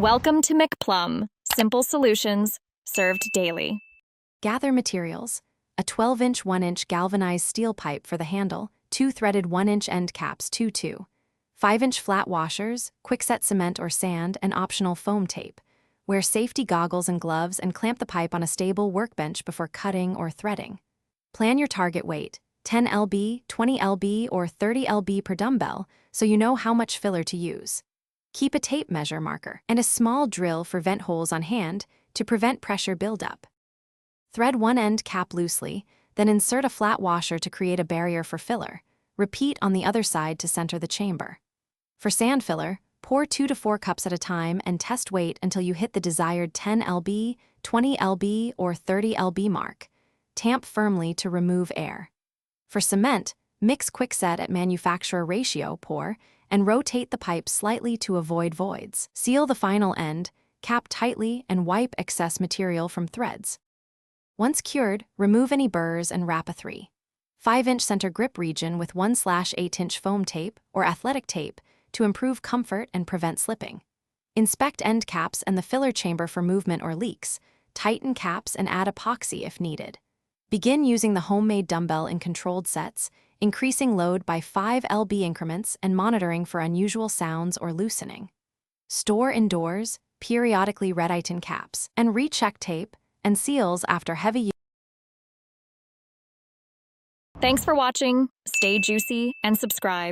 Welcome to McPlum, simple solutions served daily. Gather materials: a 12-inch 1-inch galvanized steel pipe for the handle, 2 threaded 1-inch end caps 2-2, 5-inch flat washers, quickset cement or sand, and optional foam tape. Wear safety goggles and gloves and clamp the pipe on a stable workbench before cutting or threading. Plan your target weight, 10 lb, 20 lb, or 30 lb per dumbbell, so you know how much filler to use. Keep a tape measure marker and a small drill for vent holes on hand to prevent pressure buildup. Thread one end cap loosely, then insert a flat washer to create a barrier for filler. Repeat on the other side to center the chamber. For sand filler, pour 2 to 4 cups at a time and test weight until you hit the desired 10 lb, 20 lb, or 30 lb mark. Tamp firmly to remove air. For cement, mix quickset at manufacturer ratio, pour, and rotate the pipe slightly to avoid voids. Seal the final end, cap tightly, and wipe excess material from threads. Once cured, remove any burrs and wrap a 3/5-inch center grip region with 1/8-inch foam tape or athletic tape to improve comfort and prevent slipping. Inspect end caps and the filler chamber for movement or leaks. Tighten caps and add epoxy if needed. Begin using the homemade dumbbell in controlled sets, increasing load by 5 lb increments and monitoring for unusual sounds or loosening. Store indoors, periodically red-tighten caps, and recheck tape and seals after heavy use. Thanks for watching. Stay juicy and subscribe.